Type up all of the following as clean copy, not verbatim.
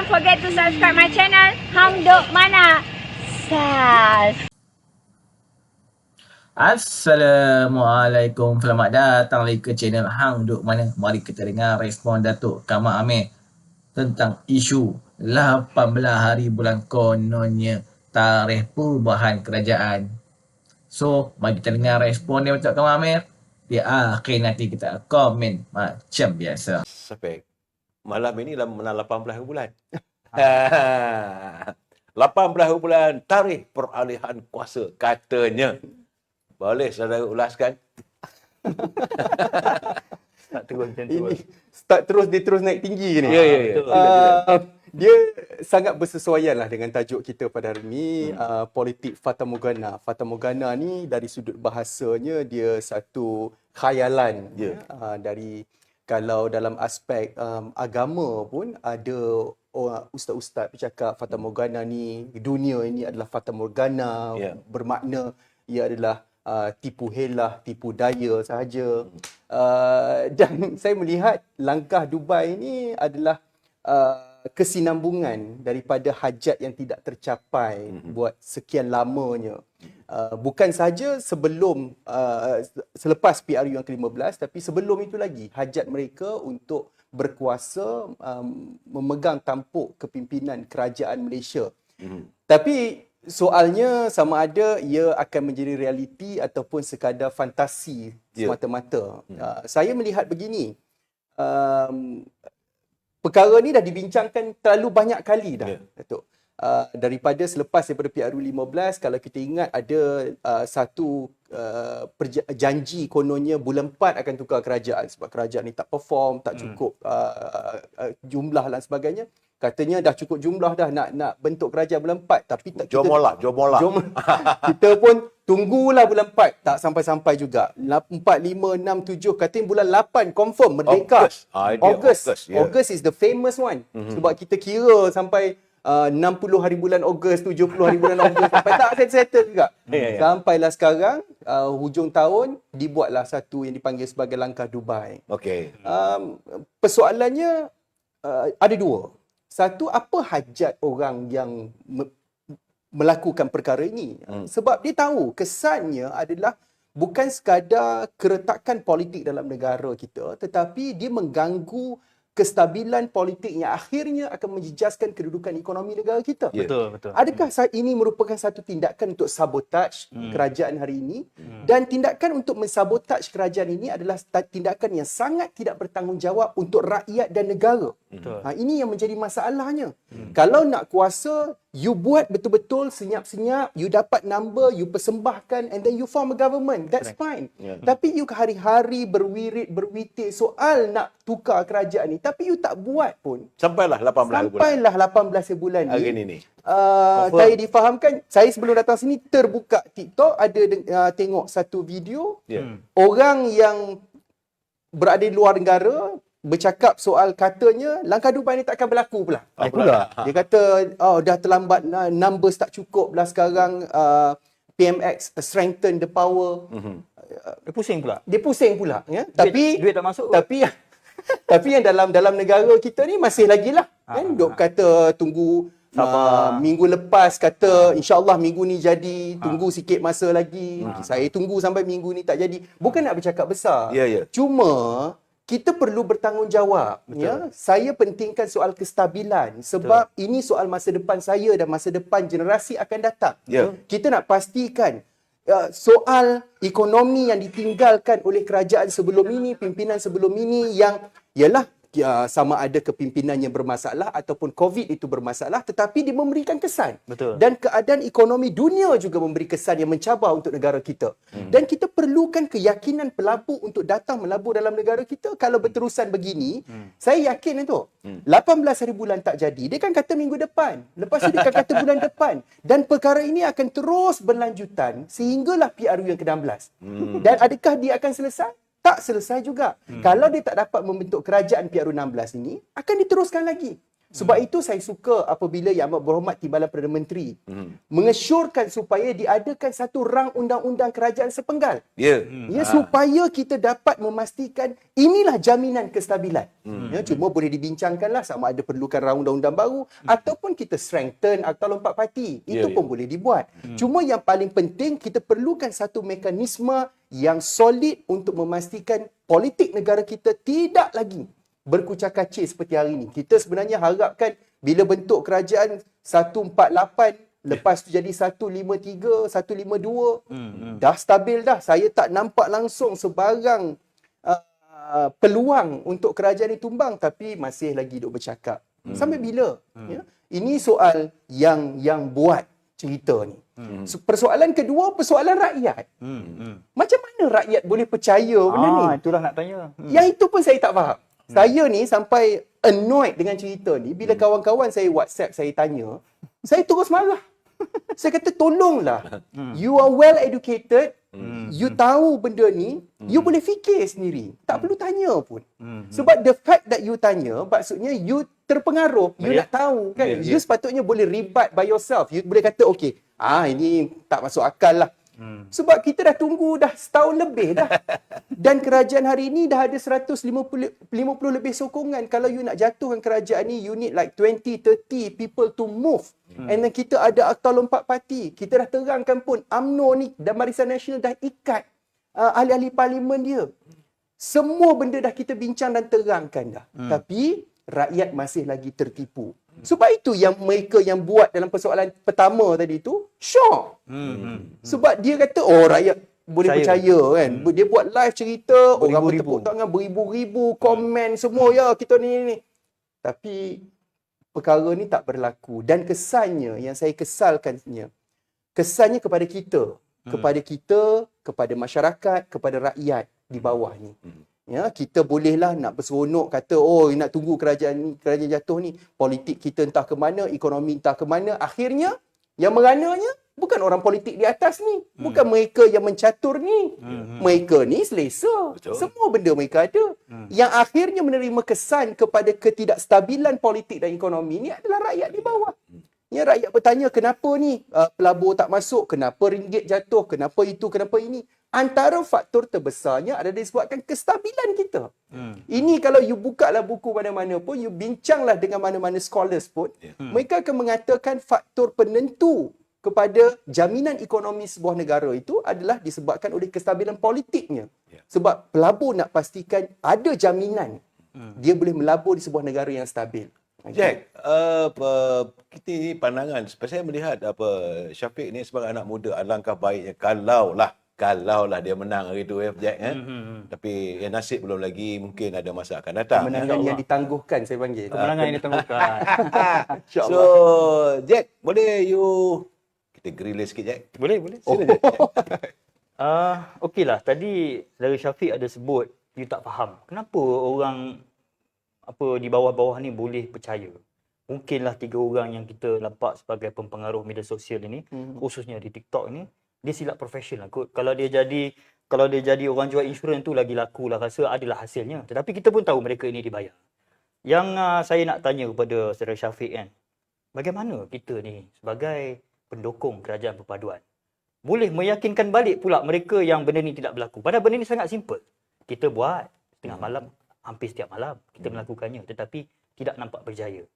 forget to subscribe my channel Hang Duk Mana. Sas. Assalamualaikum. Selamat datang lagi ke channel Hang Duk Mana. Mari kita dengar respon Datuk Kamal Amir tentang isu 18 hari bulan kononnya tarikh perubahan kerajaan. So, mari kita dengar respon dia Datuk Kamal Amir. Di akhir nanti kita komen macam biasa. Sampai malam ini dalam 18 bulan. 18 bulan tarikh peralihan kuasa katanya. Boleh saudara ulaskan? Start terus macam tu. Ini start terus dia terus naik tinggi ni. Ya, ya, ya. Dia sangat bersesuaian lah dengan tajuk kita pada hari ini, politik Fata Morgana. Fata Morgana ni dari sudut bahasanya dia satu khayalan. Ya. Dari kalau dalam aspek agama pun ada ustaz-ustaz bercakap Fata Morgana ni, dunia ini adalah Fata Morgana, Ya. bermakna ia adalah tipu helah, tipu daya sahaja. Dan saya melihat langkah Dubai ini adalah kesinambungan daripada hajat yang tidak tercapai buat sekian lamanya. Bukan sahaja sebelum selepas PRU yang ke-15, tapi sebelum itu lagi hajat mereka untuk berkuasa, memegang tampuk kepimpinan kerajaan Malaysia. Tapi soalnya sama ada ia akan menjadi realiti ataupun sekadar fantasi semata-mata. Saya melihat begini, perkara ni dah dibincangkan terlalu banyak kali dah, Datuk. Daripada PRU 15, kalau kita ingat ada satu janji kononnya bulan 4 akan tukar kerajaan sebab kerajaan ni tak perform, tak cukup jumlah dan sebagainya. Katanya dah cukup jumlah dah nak bentuk kerajaan bulan 4, tapi tak Jom lah. kita pun tunggulah bulan 4, tak sampai-sampai juga. 4, 5, 6, 7, katanya bulan 8 confirm merdeka. August is the famous one. Sebab kita kira sampai 60 hari bulan Ogos, 70 hari bulan Ogos sampai tak settle juga. Sampailah sekarang hujung tahun dibuatlah satu yang dipanggil sebagai langkah Dubai. Okey. Persoalannya ada dua. Satu, apa hajat orang yang melakukan perkara ini? Sebab dia tahu kesannya adalah bukan sekadar keretakan politik dalam negara kita, tetapi dia mengganggu kestabilan politik yang akhirnya akan menjejaskan kedudukan ekonomi negara kita. Betul. Adakah ini merupakan satu tindakan untuk sabotaj kerajaan hari ini? Dan tindakan untuk mensabotaj kerajaan ini adalah tindakan yang sangat tidak bertanggungjawab untuk rakyat dan negara. Ini yang menjadi masalahnya. Kalau nak kuasa, you buat betul-betul senyap-senyap, you dapat number, you persembahkan and then you form a government. That's fine. Tapi you hari-hari berwirid soal nak tukar kerajaan ni, tapi you tak buat pun. Sampailah 18 bulan. Sampailah 18 bulan ni. Hari ni. Saya difahamkan, saya sebelum datang sini terbuka TikTok, ada tengok satu video orang yang berada di luar negara bercakap soal katanya langkah Dubai ni takkan berlaku pula. Dia kata dah terlambat, numbers tak cukup lah sekarang, PMX strengthen the power. Dia pusing pula. Ya. Tapi duit tak masuk. Tapi yang dalam negara kita ni masih lagi lah. Dok kata tunggu minggu lepas kata insya-Allah minggu ni jadi, tunggu sikit masa lagi. Saya tunggu sampai minggu ni tak jadi. Bukan nak bercakap besar. Cuma kita perlu bertanggungjawab. Ya, saya pentingkan soal kestabilan sebab ini soal masa depan saya dan masa depan generasi akan datang. Kita nak pastikan soal ekonomi yang ditinggalkan oleh kerajaan sebelum ini, pimpinan sebelum ini yang ialah sama ada kepimpinannya bermasalah ataupun COVID itu bermasalah, tetapi dia memberikan kesan. Dan keadaan ekonomi dunia juga memberi kesan yang mencabar untuk negara kita. Dan kita perlukan keyakinan pelabur untuk datang melabur dalam negara kita. Kalau berterusan begini, saya yakin itu 18 hari bulan tak jadi, dia kan kata minggu depan, lepas tu dia akan kata bulan depan, dan perkara ini akan terus berlanjutan sehinggalah PRU yang ke-16. Dan adakah dia akan selesai? Tak selesai juga. Kalau dia tak dapat membentuk kerajaan PRU 16 ini, akan diteruskan lagi. Sebab itu saya suka apabila Yang Amat Berhormat Timbalan Perdana Menteri mengesyorkan supaya diadakan satu rang undang-undang kerajaan sepenggal. Ya. Ya, supaya kita dapat memastikan inilah jaminan kestabilan. Ya, cuma boleh dibincangkanlah sama ada perlukan rang undang-undang baru ataupun kita strengthen Akta Lompat Parti. Itu pun boleh dibuat. Cuma yang paling penting kita perlukan satu mekanisme yang solid untuk memastikan politik negara kita tidak lagi berkucak-kacir seperti hari ini. Kita sebenarnya harapkan bila bentuk kerajaan 148, lepas tu jadi 153, 152, dah stabil dah. Saya tak nampak langsung sebarang peluang untuk kerajaan ini tumbang, tapi masih lagi duk bercakap. Sampai bila? Ya? Ini soal yang buat cerita ni. Persoalan kedua, persoalan rakyat. Macam mana rakyat boleh percaya benda ni? Itulah nak tanya. Yang itu pun saya tak faham. Saya ni sampai annoyed dengan cerita ni. Bila kawan-kawan saya WhatsApp, saya tanya, saya terus marah. Saya kata, tolonglah. You are well educated. You tahu benda ni. You boleh fikir sendiri. Tak perlu tanya pun. Sebab the fact that you tanya, maksudnya you terpengaruh. You nak tahu kan. You sepatutnya boleh rebut by yourself. You boleh kata, okay, ini tak masuk akal lah. Sebab kita dah tunggu dah setahun lebih dah. Dan kerajaan hari ini dah ada 150 lebih sokongan. Kalau you nak jatuhkan kerajaan ni, you need like 20-30 people to move. And then kita ada Akta Lompat Parti. Kita dah terangkan pun UMNO ni dan Barisan Nasional dah ikat ahli-ahli parlimen dia. Semua benda dah kita bincang dan terangkan dah. Tapi rakyat masih lagi tertipu. Sebab itu yang mereka yang buat dalam persoalan pertama tadi tu syok. Sebab dia kata rakyat boleh percaya kan. Dia buat live cerita, orang bertepuk tangan, beribu-ribu komen semua, ya kita ni. Tapi perkara ni tak berlaku. Dan kesannya yang saya kesannya kepada kita, kepada masyarakat, kepada rakyat di bawah ni. Ya, kita bolehlah nak berseronok kata nak tunggu kerajaan jatuh ni, politik kita entah ke mana, ekonomi entah ke mana. Akhirnya yang merananya bukan orang politik di atas ni, bukan mereka yang mencatur ni. Mereka ni selesa. Betul. Semua benda mereka ada. Yang akhirnya menerima kesan kepada ketidakstabilan politik dan ekonomi ni adalah rakyat di bawah. Ya, rakyat bertanya kenapa ni pelabur tak masuk, kenapa ringgit jatuh, kenapa itu, kenapa ini. Antara faktor terbesarnya adalah disebabkan kestabilan kita. Ini kalau you buka lah buku mana-mana pun, you bincanglah dengan mana-mana scholars pun, mereka akan mengatakan faktor penentu kepada jaminan ekonomi sebuah negara itu adalah disebabkan oleh kestabilan politiknya. Sebab pelabur nak pastikan ada jaminan dia boleh melabur di sebuah negara yang stabil. Jack, kita ni pandangan, saya melihat Syafiq ni sebagai anak muda, alangkah baiknya kalau lah dia menang hari tu Jack. Tapi nasib belum lagi, mungkin ada masa akan datang. Kemenangan yang ditangguhkan saya panggil. Kemenangan yang ditangguhkan. So, Jack, boleh you kita grill sikit, Jack? Boleh. Sila, Jack. Okeylah, tadi dari Syafiq ada sebut you tak faham. Kenapa orang di bawah-bawah ni boleh percaya? Mungkinlah 3 orang yang kita nampak sebagai pempengaruh media sosial ini, khususnya di TikTok ini, dia silap profesional kot. Kalau dia jadi orang jual insurans tu lagi laku lah, rasa adalah hasilnya. Tetapi kita pun tahu mereka ini dibayar. Yang saya nak tanya kepada saudara Syafiq kan, bagaimana kita ni sebagai pendukung kerajaan perpaduan boleh meyakinkan balik pula mereka yang benda ni tidak berlaku? Padahal benda ni sangat simple. Kita buat tengah malam, hampir setiap malam kita melakukannya, tetapi tidak nampak berjaya.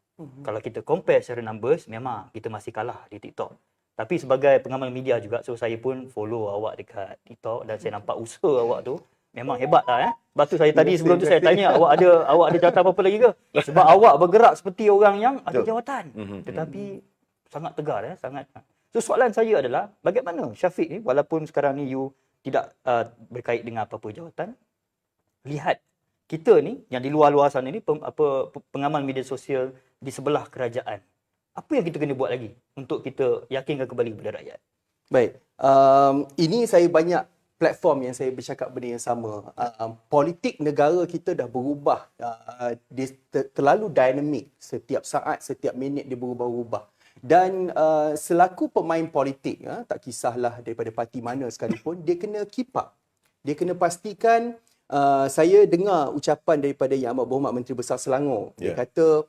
Kalau kita compare secara numbers, memang kita masih kalah di TikTok. Tapi sebagai pengamal media juga, so saya pun follow awak dekat TikTok dan saya nampak usaha awak tu memang hebat lah. Lepas tu saya tadi sebelum tu saya tanya awak ada jawatan apa-apa lagi ke? Sebab awak bergerak seperti orang yang ada jawatan. Tetapi sangat tegar sangat. So soalan saya adalah bagaimana Syafiq ni, walaupun sekarang ni you tidak berkait dengan apa-apa jawatan, lihat kita ni yang di luar-luar sana ni pengamal media sosial di sebelah kerajaan. Apa yang kita kena buat lagi untuk kita yakinkan kembali kepada rakyat? Baik. Ini saya banyak platform yang saya bercakap benda yang sama. Politik negara kita dah berubah. Dia terlalu dinamik. Setiap saat, setiap minit dia berubah-ubah. Dan selaku pemain politik, tak kisahlah daripada parti mana sekalipun, dia kena keep up. Dia kena pastikan saya dengar ucapan daripada Yang Amat Berhormat Menteri Besar Selangor. Dia kata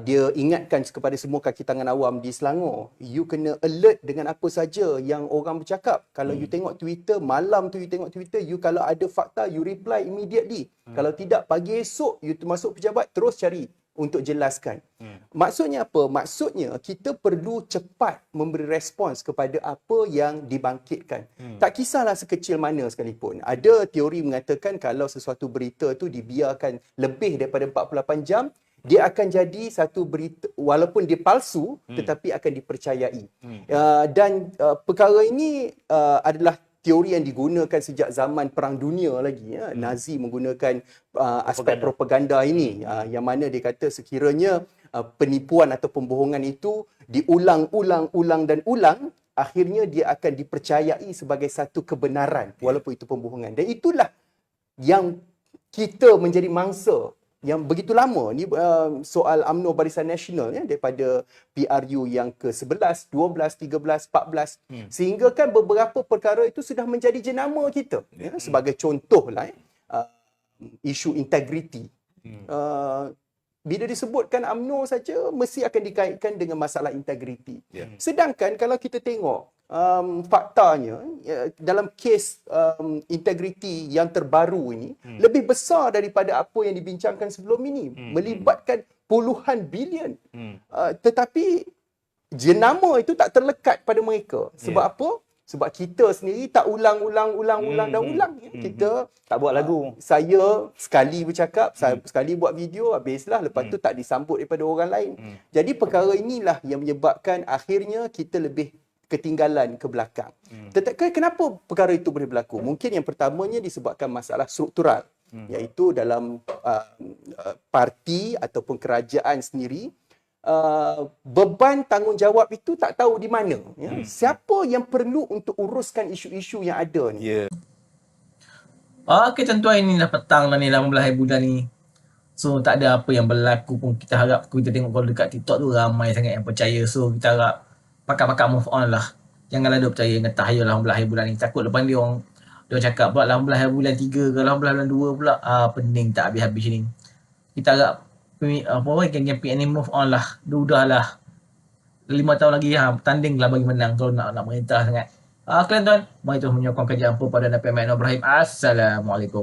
dia ingatkan kepada semua kaki tangan awam di Selangor, you kena alert dengan apa saja yang orang bercakap. Kalau you tengok Twitter, malam tu you tengok Twitter, you kalau ada fakta, you reply immediately. Kalau tidak, pagi esok, you masuk pejabat, terus cari untuk jelaskan. Maksudnya apa? Maksudnya kita perlu cepat memberi respons kepada apa yang dibangkitkan. Tak kisahlah sekecil mana sekalipun. Ada teori mengatakan kalau sesuatu berita tu dibiarkan lebih daripada 48 jam, dia akan jadi satu berita, walaupun dia palsu, tetapi akan dipercayai. Dan perkara ini adalah teori yang digunakan sejak zaman Perang Dunia lagi. Nazi menggunakan aspek propaganda ini, yang mana dia kata sekiranya penipuan atau pembohongan itu diulang-ulang dan ulang, akhirnya dia akan dipercayai sebagai satu kebenaran walaupun itu pembohongan. Dan itulah yang kita menjadi mangsa yang begitu lama ni, soal UMNO Barisan Nasional daripada PRU yang ke-11, 12, 13, 14 sehingga kan beberapa perkara itu sudah menjadi jenama kita. Sebagai contohlah isu integriti. Bila disebutkan UMNO saja mesti akan dikaitkan dengan masalah integriti. Sedangkan kalau kita tengok faktanya dalam kes integriti yang terbaru ini lebih besar daripada apa yang dibincangkan sebelum ini, melibatkan puluhan bilion. Tetapi jenama itu tak terlekat pada mereka. Sebab apa? Sebab kita sendiri tak ulang. Kita tak buat lagu. Saya sekali bercakap, saya sekali buat video, habislah. Lepas tu tak disambut daripada orang lain. Jadi perkara inilah yang menyebabkan akhirnya kita lebih ketinggalan ke belakang. Tetapi kenapa perkara itu boleh berlaku? Mungkin yang pertamanya disebabkan masalah struktural, iaitu dalam parti ataupun kerajaan sendiri, beban tanggungjawab itu tak tahu di mana. Siapa yang perlu untuk uruskan isu-isu yang ada ni? Okey tuan-tuan, inilah petang dah ni, 18 bulan ni. So tak ada apa yang berlaku pun. Kita harap, kita tengok kalau dekat TikTok tu ramai sangat yang percaya. So kita harap pakar-pakar move on lah. Janganlah duk percaya dengan tahayul 18 bulan ni. Takut lepas dia orang cakap pula 18 bulan 3 ke 18 bulan 2 pula. Pening tak habis-habis ni. Kita harap geng-geng PN ni move on lah. Udahlah. 5 tahun lagi tanding lah bagi menang kalau nak merintah sangat. Kalian tuan, mari terus menyokong kerja apa pada Nabi Ahmad Ibrahim. Assalamualaikum.